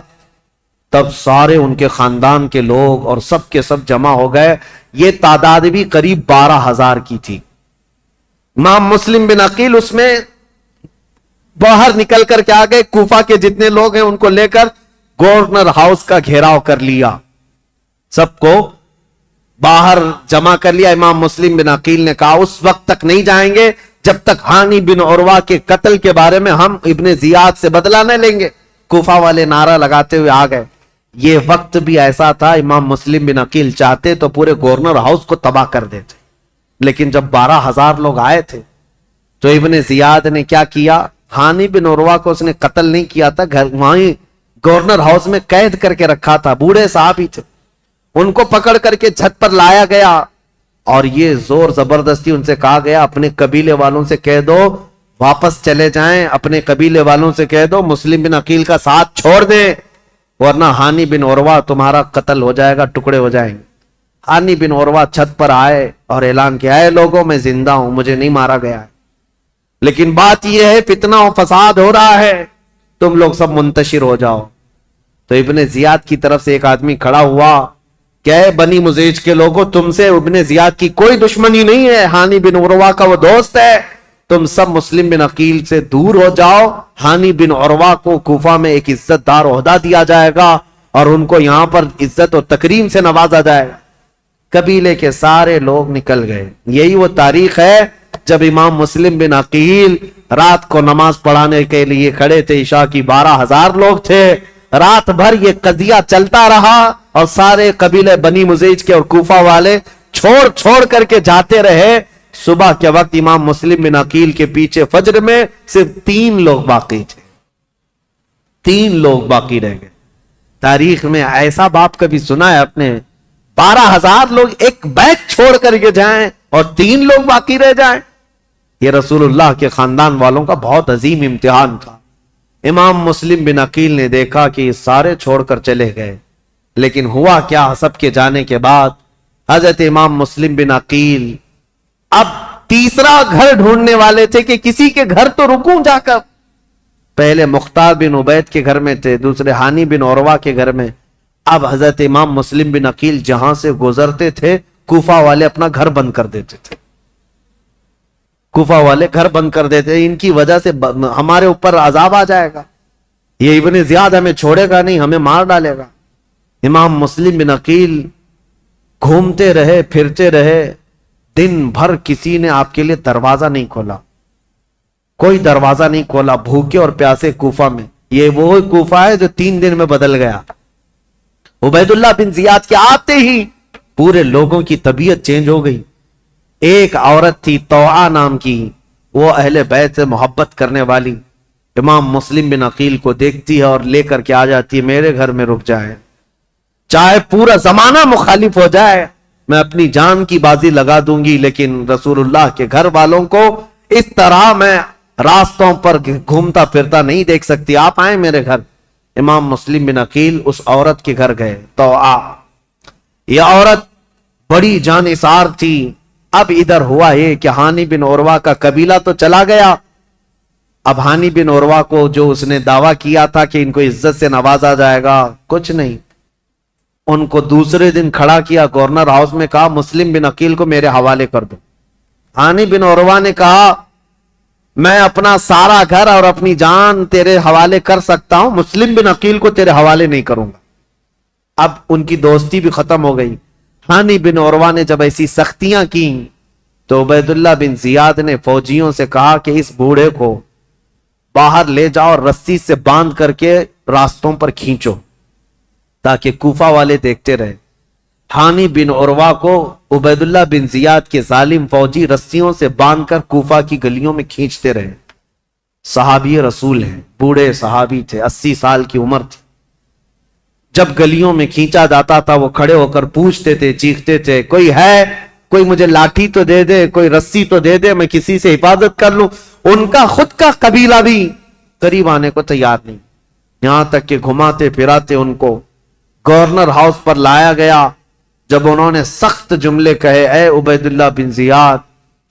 تب سارے ان کے خاندان کے لوگ اور سب کے سب جمع ہو گئے. یہ تعداد بھی قریب 12,000 کی تھی. امام مسلم بن عقیل اس میں باہر نکل کر کے آ گئے, کوفہ کے جتنے لوگ ہیں ان کو لے کر گورنر ہاؤس کا گھیراؤ کر لیا, سب کو باہر جمع کر لیا. امام مسلم بن عقیل نے کہا اس وقت تک نہیں جائیں گے جب تک ہانی بن عروہ کے قتل کے بارے میں ہم ابن زیاد سے بدلہ نہ لیں گے. کوفہ والے نعرہ لگاتے ہوئے آ گئے. یہ وقت بھی ایسا تھا, امام مسلم بن عقیل چاہتے تو پورے گورنر ہاؤس کو تباہ کر دیتے, لیکن جب 12,000 لوگ آئے تھے تو ابن زیاد نے کیا کیا, ہانی بن عروہ کو اس نے قتل نہیں کیا تھا, گھر وہیں گورنر ہاؤس میں قید کر کے رکھا تھا. بوڑھے صحابی تھے, ان کو پکڑ کر کے چھت پر لایا گیا اور یہ زور زبردستی ان سے کہا گیا اپنے قبیلے والوں سے کہہ دو واپس چلے جائیں, اپنے قبیلے والوں سے کہہ دو مسلم بن عقیل کا ساتھ چھوڑ دیں, ورنہ ہانی بن عروہ تمہارا قتل ہو جائے گا, ٹکڑے ہو جائیں گے. ہانی بن عروہ چھت پر آئے اور اعلان کیا, اے لوگوں میں زندہ ہوں, مجھے نہیں مارا گیا ہے, لیکن بات یہ ہے فتنہ و فساد ہو رہا ہے, تم لوگ سب منتشر ہو جاؤ. تو ابن زیاد کی طرف سے ایک آدمی کھڑا ہوا کہ اے بنی مزیج کے لوگوں, تم سے ابن زیاد کی کوئی دشمنی نہیں ہے, ہانی بن عروہ کا وہ دوست ہے, تم سب مسلم بن عقیل سے دور ہو جاؤ. ہانی بن عروہ کو کوفہ میں ایک عزت دار عہدہ دیا جائے گا اور ان کو یہاں پر عزت و تکریم سے نوازا جائے گا. قبیلے کے سارے لوگ نکل گئے. یہی وہ تاریخ ہے جب امام مسلم بن عقیل رات کو نماز پڑھانے کے لیے کھڑے تھے, عشاء کی 12,000 لوگ تھے, رات بھر یہ قضیہ چلتا رہا اور سارے قبیلے بنی مزیج کے اور کوفہ والے چھوڑ کر کے جاتے رہے. صبح کے وقت امام مسلم بن عقیل کے پیچھے فجر میں صرف 3 لوگ باقی تھے, 3 لوگ باقی رہ گئے. تاریخ میں ایسا باپ کبھی سنا ہے اپنے 12,000 لوگ ایک بیت چھوڑ کر کے جائیں اور 3 لوگ باقی رہ جائیں؟ یہ رسول اللہ کے خاندان والوں کا بہت عظیم امتحان تھا. امام مسلم بن عقیل نے دیکھا کہ یہ سارے چھوڑ کر چلے گئے, لیکن ہوا کیا, سب کے جانے کے بعد حضرت امام مسلم بن عقیل اب تیسرا گھر ڈھونڈنے والے تھے کہ کسی کے گھر تو رکوں جا کر. پہلے مختار بن عبید کے گھر میں تھے, دوسرے ہانی بن عروہ کے گھر میں. اب حضرت امام مسلم بن عقیل جہاں سے گزرتے تھے کوفہ والے اپنا گھر بند کر دیتے تھے, کوفہ والے گھر بند کر دیتے, ان کی وجہ سے ہمارے اوپر عذاب آ جائے گا, یہ ابن زیاد ہمیں چھوڑے گا نہیں, ہمیں مار ڈالے گا. امام مسلم بن عقیل گھومتے رہے, پھرتے رہے, دن بھر کسی نے آپ کے لیے دروازہ نہیں کھولا, کوئی دروازہ نہیں کھولا, بھوکے اور پیاسے کوفہ میں. یہ وہ کوفہ ہے جو 3 دن میں بدل گیا. عبید اللہ بن زیاد کے آتے ہی پورے لوگوں کی طبیعت چینج ہو گئی. ایک عورت تھی طوعا نام کی, وہ اہل بیت سے محبت کرنے والی, امام مسلم بن عقیل کو دیکھتی ہے اور لے کر کے آ جاتی ہے, میرے گھر میں رک جائے, چاہے پورا زمانہ مخالف ہو جائے, میں اپنی جان کی بازی لگا دوں گی, لیکن رسول اللہ کے گھر والوں کو اس طرح میں راستوں پر گھومتا پھرتا نہیں دیکھ سکتی, آپ آئیں میرے گھر. امام مسلم بن عقیل اس عورت کے گھر گئے. طوعا, یہ عورت بڑی جانثار تھی. اب ادھر ہوا یہ کہ ہانی بن عروہ کا قبیلہ تو چلا گیا, اب ہانی بن عروہ کو جو اس نے دعویٰ کیا تھا کہ ان کو عزت سے نوازا جائے گا, کچھ نہیں. ان کو دوسرے دن کھڑا کیا گورنر ہاؤس میں, کہا مسلم بن عقیل کو میرے حوالے کر دو. ہانی بن عروہ نے کہا میں اپنا سارا گھر اور اپنی جان تیرے حوالے کر سکتا ہوں, مسلم بن عقیل کو تیرے حوالے نہیں کروں گا. اب ان کی دوستی بھی ختم ہو گئی. ہانی بن عروہ نے جب ایسی سختیاں کی تو عبید اللہ بن زیاد نے فوجیوں سے کہا کہ اس بوڑھے کو باہر لے جاؤ, رسی سے باندھ کر کے راستوں پر کھینچو تاکہ کوفہ والے دیکھتے رہے. ہانی بن عروہ کو عبید اللہ بن زیاد کے ظالم فوجی رسیوں سے باندھ کر کوفہ کی گلیوں میں کھینچتے رہے. صحابی رسول ہیں, بوڑھے صحابی تھے, 80 سال کی عمر تھی. جب گلیوں میں کھینچا جاتا تھا وہ کھڑے ہو کر پوچھتے تھے, چیختے تھے, کوئی ہے, کوئی مجھے لاٹھی تو دے دے, کوئی رسی تو دے دے, میں کسی سے حفاظت کر لوں. ان کا خود کا قبیلہ بھی قریب آنے کو تیار نہیں, یہاں تک کہ گھماتے پھراتے ان کو گورنر ہاؤس پر لایا گیا. جب انہوں نے سخت جملے کہے, اے عبید اللہ بن زیاد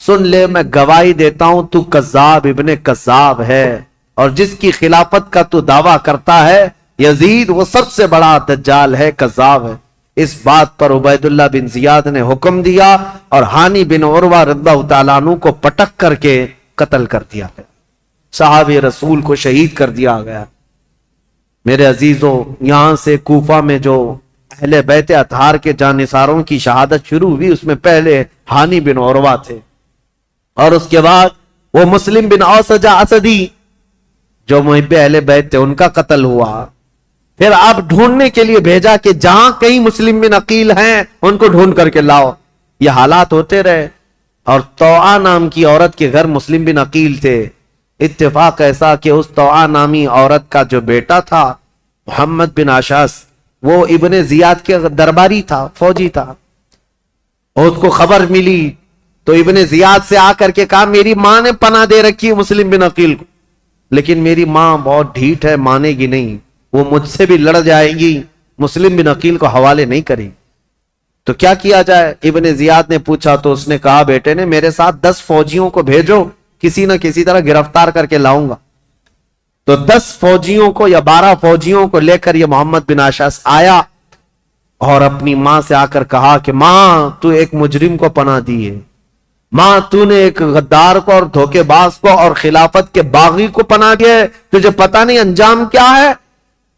سن لے, میں گواہی دیتا ہوں تو کذاب ابن کذاب ہے, اور جس کی خلافت کا تو دعویٰ کرتا ہے یزید وہ سب سے بڑا دجال ہے, کذاب ہے. اس بات پر عبید اللہ بن زیاد نے حکم دیا اور ہانی بن عروہ رضی اللہ تعالیٰ عنہ کو پٹک کر کے قتل کر دیا گیا, صحابی رسول کو شہید کر دیا گیا. میرے عزیزوں، یہاں سے کوفہ میں جو اہل بیت اطہار کے جانثاروں کی شہادت شروع ہوئی، اس میں پہلے ہانی بن عروہ تھے، اور اس کے بعد وہ مسلم بن اوسجہ اسدی جو محب اہل بیت تھے، ان کا قتل ہوا۔ پھر آپ ڈھونڈنے کے لیے بھیجا کہ جہاں کئی مسلم بن عقیل ہیں ان کو ڈھونڈ کر کے لاؤ۔ یہ حالات ہوتے رہے، اور توعا نام کی عورت کے گھر مسلم بن عقیل تھے۔ اتفاق ایسا کہ اس توعا نامی عورت کا جو بیٹا تھا محمد بن اشعث، وہ ابن زیاد کے درباری تھا، فوجی تھا، اور اس کو خبر ملی تو ابن زیاد سے آ کر کے کہا میری ماں نے پناہ دے رکھی ہے مسلم بن عقیل کو، لیکن میری ماں بہت ڈھیٹ ہے، مانے گی نہیں، وہ مجھ سے بھی لڑ جائے گی، مسلم بن عقیل کو حوالے نہیں کرے، تو کیا کیا جائے؟ ابن زیاد نے پوچھا تو اس نے کہا بیٹے نے میرے ساتھ 10 فوجیوں کو بھیجو، کسی نہ کسی طرح گرفتار کر کے لاؤں گا۔ تو 10 فوجیوں کو یا 12 فوجیوں کو لے کر یہ محمد بن اشعث آیا، اور اپنی ماں سے آ کر کہا کہ ماں تو ایک مجرم کو پناہ دی ہے، ماں تو نے ایک غدار کو اور دھوکے باز کو اور خلافت کے باغی کو پناہ دیا ہے، تجھے پتہ نہیں انجام کیا ہے؟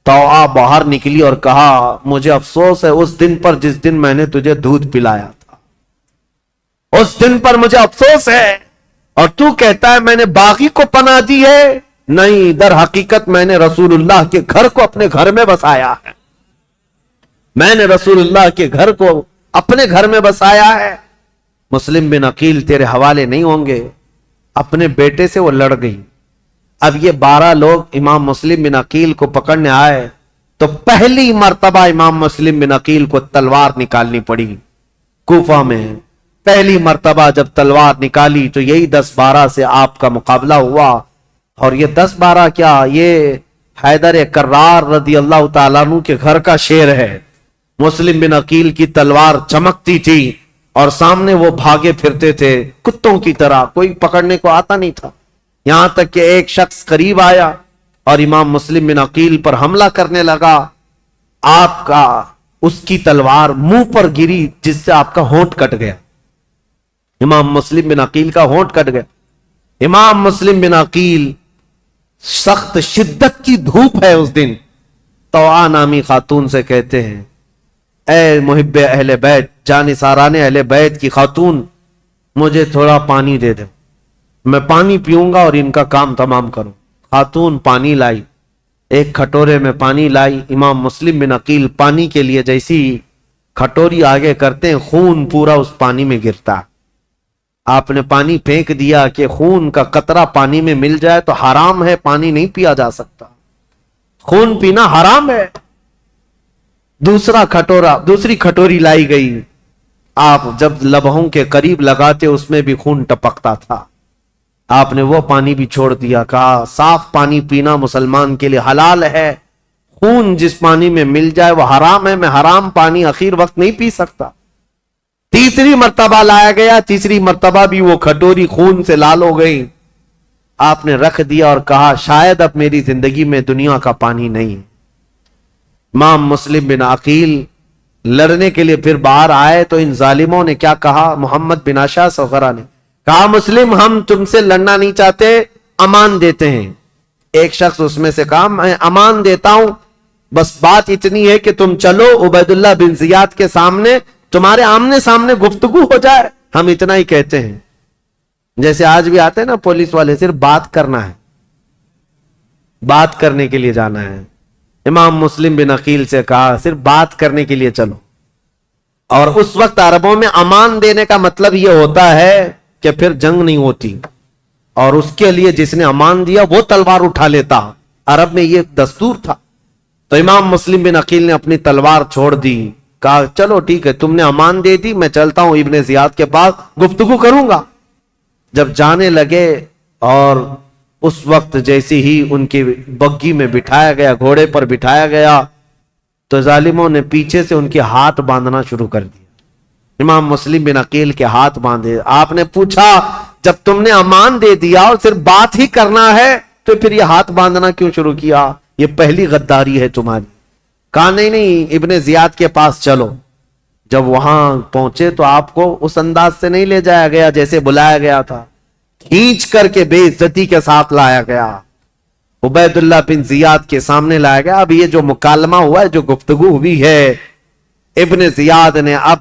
توعا باہر نکلی اور کہا مجھے افسوس ہے اس دن پر جس دن میں نے تجھے دودھ پلایا تھا، اس دن پر مجھے افسوس ہے، اور تو کہتا ہے میں نے باغی کو پناہ دی ہے؟ نہیں، در حقیقت میں نے رسول اللہ کے گھر کو اپنے گھر میں بسایا ہے، میں نے رسول اللہ کے گھر کو اپنے گھر میں بسایا ہے۔ مسلم بن عقیل تیرے حوالے نہیں ہوں گے۔ اپنے بیٹے سے وہ لڑ گئی۔ اب یہ 12 لوگ امام مسلم بن عقیل کو پکڑنے آئے تو پہلی مرتبہ امام مسلم بن عقیل کو تلوار نکالنی پڑی۔ کوفہ میں پہلی مرتبہ جب تلوار نکالی تو یہی 10-12 سے آپ کا مقابلہ ہوا، اور یہ 10-12 کیا، یہ حیدر کرار رضی اللہ تعالیٰ عنہ کے گھر کا شیر ہے۔ مسلم بن عقیل کی تلوار چمکتی تھی اور سامنے وہ بھاگے پھرتے تھے کتوں کی طرح، کوئی پکڑنے کو آتا نہیں تھا، یہاں تک کہ ایک شخص قریب آیا اور امام مسلم بن عقیل پر حملہ کرنے لگا۔ آپ کا اس کی تلوار منہ پر گری جس سے آپ کا ہونٹ کٹ گیا، امام مسلم بن عقیل کا ہونٹ کٹ گیا۔ امام مسلم بن عقیل، سخت شدت کی دھوپ ہے اس دن، توعا نامی خاتون سے کہتے ہیں اے محب اہل بیت، جانثاران اہل بیت کی خاتون، مجھے تھوڑا پانی دے دے، میں پانی پیوں گا اور ان کا کام تمام کروں۔ خاتون پانی لائی، ایک کھٹورے میں پانی لائی۔ امام مسلم بن عقیل پانی کے لیے جیسی کھٹوری آگے کرتے ہیں، خون پورا اس پانی میں گرتا۔ آپ نے پانی پھینک دیا کہ خون کا قطرہ پانی میں مل جائے تو حرام ہے، پانی نہیں پیا جا سکتا، خون پینا حرام ہے۔ دوسری کھٹوری لائی گئی، آپ جب لبوں کے قریب لگاتے اس میں بھی خون ٹپکتا تھا، آپ نے وہ پانی بھی چھوڑ دیا، کہا صاف پانی پینا مسلمان کے لیے حلال ہے، خون جس پانی میں مل جائے وہ حرام ہے، میں حرام پانی اخیر وقت نہیں پی سکتا۔ تیسری مرتبہ لایا گیا، تیسری مرتبہ بھی وہ کھٹوری خون سے لال ہو گئی۔ آپ نے رکھ دیا اور کہا شاید اب میری زندگی میں دنیا کا پانی نہیں ہے۔ امام مسلم بن عقیل لڑنے کے لیے پھر باہر آئے تو ان ظالموں نے کیا کہا، محمد بن اشعث وغیرہ نے کہا مسلم ہم تم سے لڑنا نہیں چاہتے، امان دیتے ہیں۔ ایک شخص اس میں سے کہا میں امان دیتا ہوں، بس بات اتنی ہے کہ تم چلو عبید اللہ بن زیاد کے سامنے، تمہارے آمنے سامنے گفتگو ہو جائے، ہم اتنا ہی کہتے ہیں۔ جیسے آج بھی آتے ہیں نا پولیس والے، صرف بات کرنا ہے، بات کرنے کے لیے جانا ہے۔ امام مسلم بن عقیل سے کہا صرف بات کرنے کے لیے چلو۔ اور اس وقت عربوں میں امان دینے کا مطلب یہ ہوتا ہے کہ پھر جنگ نہیں ہوتی، اور اس کے لیے جس نے امان دیا وہ تلوار اٹھا لیتا، عرب میں یہ دستور تھا۔ تو امام مسلم بن عقیل نے اپنی تلوار چھوڑ دی، کہا چلو ٹھیک ہے تم نے امان دے دی، میں چلتا ہوں ابن زیاد کے پاس گفتگو کروں گا۔ جب جانے لگے اور اس وقت جیسی ہی ان کی بگی میں بٹھایا گیا، گھوڑے پر بٹھایا گیا، تو ظالموں نے پیچھے سے ان کے ہاتھ باندھنا شروع کر دیا۔ امام مسلم بن عقیل کے ہاتھ باندھے۔ آپ نے پوچھا جب تم نے امان دے دیا اور صرف بات ہی کرنا ہے تو پھر یہ ہاتھ باندھنا کیوں شروع کیا؟ یہ پہلی غداری ہے تمہاری۔ کہا نہیں ابن زیاد کے پاس چلو۔ جب وہاں پہنچے تو آپ کو اس انداز سے نہیں لے جایا گیا جیسے بلایا گیا تھا، کھینچ کر کے بے عزتی کے ساتھ لایا گیا۔ عبیداللہ بن زیاد کے سامنے لایا گیا. اب یہ جو مکالمہ ہوا ہے, جو گفتگو ہوئی ہے, ابن زیاد نے اب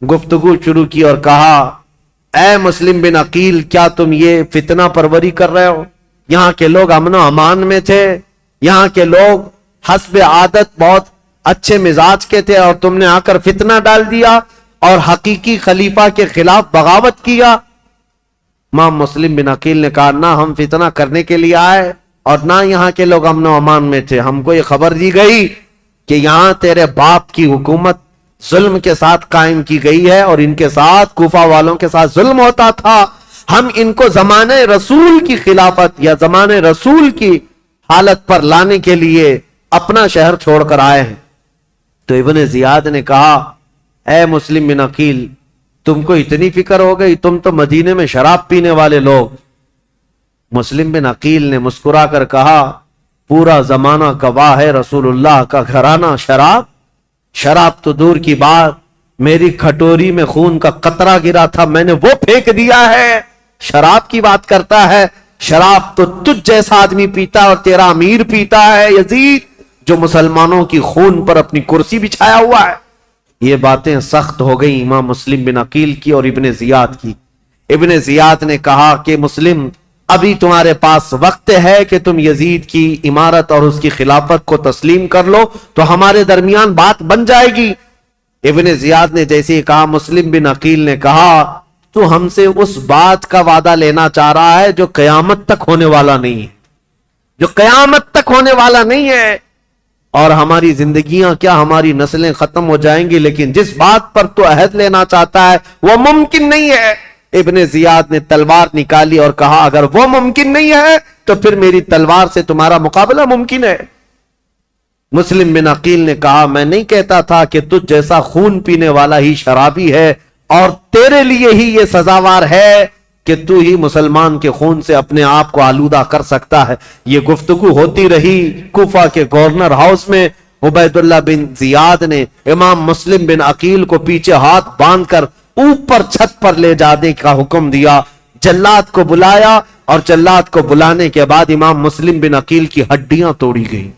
گفتگو شروع کی اور کہا, اے مسلم بن عقیل, کیا تم یہ فتنہ پروری کر رہے ہو؟ یہاں کے لوگ امن و امان میں تھے, یہاں کے لوگ حسب عادت بہت اچھے مزاج کے تھے, اور تم نے آ کر فتنہ ڈال دیا اور حقیقی خلیفہ کے خلاف بغاوت کیا. امام مسلم بن عقیل نے کہا, نہ ہم فتنہ کرنے کے لیے آئے اور نہ یہاں کے لوگ امن و امان میں تھے. ہم کو یہ خبر دی گئی کہ یہاں تیرے باپ کی حکومت ظلم کے ساتھ قائم کی گئی ہے, اور ان کے ساتھ کوفہ والوں کے ساتھ ظلم ہوتا تھا. ہم ان کو زمانے رسول کی خلافت یا زمانے رسول کی حالت پر لانے کے لیے اپنا شہر چھوڑ کر آئے ہیں. تو ابن زیاد نے کہا, اے مسلم بن عقیل, تم کو اتنی فکر ہو گئی, تم تو مدینے میں شراب پینے والے لوگ. مسلم بن عقیل نے مسکرا کر کہا, پورا زمانہ گواہ ہے, رسول اللہ کا گھرانہ شراب تو دور کی بات, میری کھٹوری میں خون کا قطرہ گرا تھا, میں نے وہ پھینک دیا ہے. شراب کی بات کرتا ہے, شراب تو تجھ جیسا آدمی پیتا اور تیرا امیر پیتا ہے یزید, جو مسلمانوں کی خون پر اپنی کرسی بچھایا ہوا ہے. یہ باتیں سخت ہو گئی امام مسلم بن عقیل کی اور ابن زیاد کی. ابن زیاد نے کہا کہ مسلم, ابھی تمہارے پاس وقت ہے کہ تم یزید کی امارت اور اس کی خلافت کو تسلیم کر لو, تو ہمارے درمیان بات بن جائے گی. ابن زیاد نے جیسے ہی کہا, مسلم بن عقیل نے کہا, تو ہم سے اس بات کا وعدہ لینا چاہ رہا ہے جو قیامت تک ہونے والا نہیں ہے, جو قیامت تک ہونے والا نہیں ہے. اور ہماری زندگیاں کیا, ہماری نسلیں ختم ہو جائیں گی, لیکن جس بات پر تو عہد لینا چاہتا ہے وہ ممکن نہیں ہے. ابن زیاد نے تلوار نکالی اور کہا, اگر وہ ممکن نہیں ہے تو پھر میری تلوار سے تمہارا مقابلہ ممکن ہے. مسلم بن عقیل نے کہا, میں نہیں کہتا تھا کہ تجھ جیسا خون پینے والا ہی شرابی ہے, اور تیرے لیے ہی یہ سزاوار ہے کہ تو ہی مسلمان کے خون سے اپنے آپ کو آلودہ کر سکتا ہے. یہ گفتگو ہوتی رہی کوفہ کے گورنر ہاؤس میں. عبیداللہ بن زیاد نے امام مسلم بن عقیل کو پیچھے ہاتھ باندھ کر اوپر چھت پر لے جانے کا حکم دیا. جلاد کو بلایا, اور جلاد کو بلانے کے بعد امام مسلم بن عقیل کی ہڈیاں توڑی گئیں,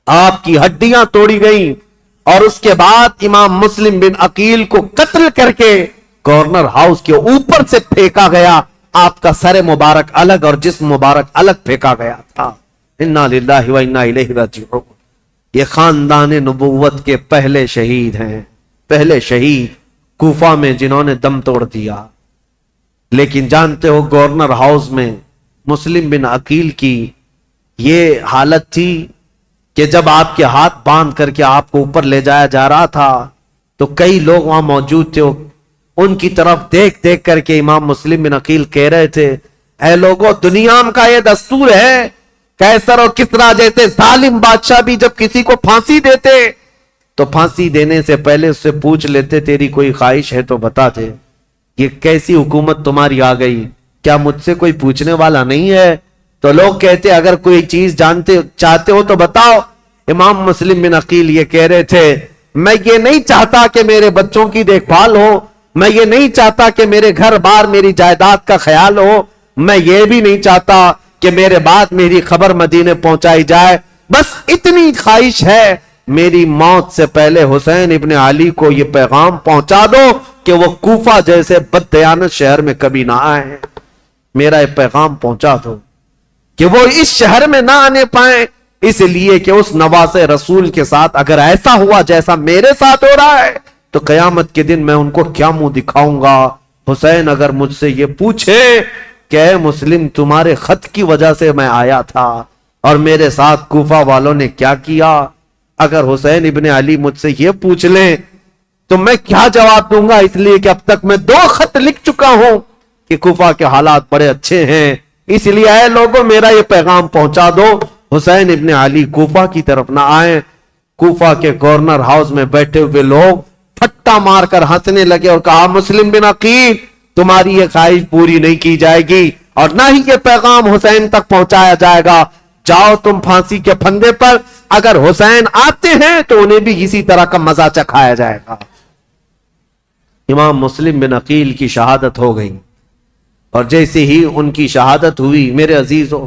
آپ کی ہڈیاں توڑی گئیں, اور اس کے بعد امام مسلم بن عقیل کو قتل کر کے گورنر ہاؤس کے اوپر سے پھینکا گیا. آپ کا سر مبارک الگ اور جسم مبارک الگ پھینکا گیا تھا. انا للہ و انا الیہ راجعون. یہ خاندان نبوت کے پہلے شہید ہیں, پہلے شہید کوفہ میں جنہوں نے دم توڑ دیا. لیکن جانتے ہو گورنر ہاؤس میں مسلم بن عقیل کی یہ حالت تھی کہ جب آپ کے ہاتھ باندھ کر کے آپ کو اوپر لے جایا جا رہا تھا تو کئی لوگ وہاں موجود تھے. ان کی طرف دیکھ دیکھ کر کے امام مسلم بن عقیل کہہ رہے تھے, اے لوگوں, دنیا کا یہ دستور ہے, قیصر اور کسریٰ جیسے ظالم بادشاہ بھی جب کسی کو پھانسی دیتے تو پھانسی دینے سے پہلے اس سے پوچھ لیتے, تیری کوئی خواہش ہے تو بتا دے. یہ کیسی حکومت تمہاری آ گئی, کیا مجھ سے کوئی پوچھنے والا نہیں ہے؟ تو لوگ کہتے, اگر کوئی چیز چاہتے ہو تو بتاؤ. امام مسلم بن عقیل یہ کہہ رہے تھے, میں یہ نہیں چاہتا کہ میرے بچوں کی دیکھ بھال ہو, میں یہ نہیں چاہتا کہ میرے گھر بار میری جائیداد کا خیال ہو, میں یہ بھی نہیں چاہتا کہ میرے بعد میری خبر مدینے پہنچائی جائے. بس اتنی خواہش ہے, میری موت سے پہلے حسین ابن علی کو یہ پیغام پہنچا دو کہ وہ کوفہ جیسے بددیانت شہر میں کبھی نہ آئے. میرا یہ پیغام پہنچا دو کہ وہ اس شہر میں نہ آنے پائیں, اس لیے کہ اس نواز رسول کے ساتھ اگر ایسا ہوا جیسا میرے ساتھ ہو رہا ہے تو قیامت کے دن میں ان کو کیا منہ دکھاؤں گا. حسین اگر مجھ سے یہ پوچھے کہ اے مسلم, تمہارے خط کی وجہ سے میں آیا تھا اور میرے ساتھ کوفہ والوں نے کیا کیا, اگر حسین ابن علی مجھ سے یہ پوچھ لیں تو میں کیا جواب دوں گا, اس لیے کہ اب تک میں 2 خط لکھ چکا ہوں کہ کوفہ کے حالات بڑے اچھے ہیں. اس لیے اے لوگوں, میرا یہ پیغام پہنچا دو, حسین ابن علی کوفہ کی طرف نہ آئیں. کوفہ کے گورنر ہاؤس میں بیٹھے ہوئے لوگ پھٹا مار کر ہنسنے لگے اور کہا, مسلم بن عقیل, تمہاری یہ خواہش پوری نہیں کی جائے گی اور نہ ہی یہ پیغام حسین تک پہنچایا جائے گا. جاؤ تم پھانسی کے پھندے پر, اگر حسین آتے ہیں تو انہیں بھی اسی طرح کا مزہ چکھایا جائے گا. امام مسلم بن عقیل کی شہادت ہو گئی, اور جیسے ہی ان کی شہادت ہوئی میرے عزیزوں,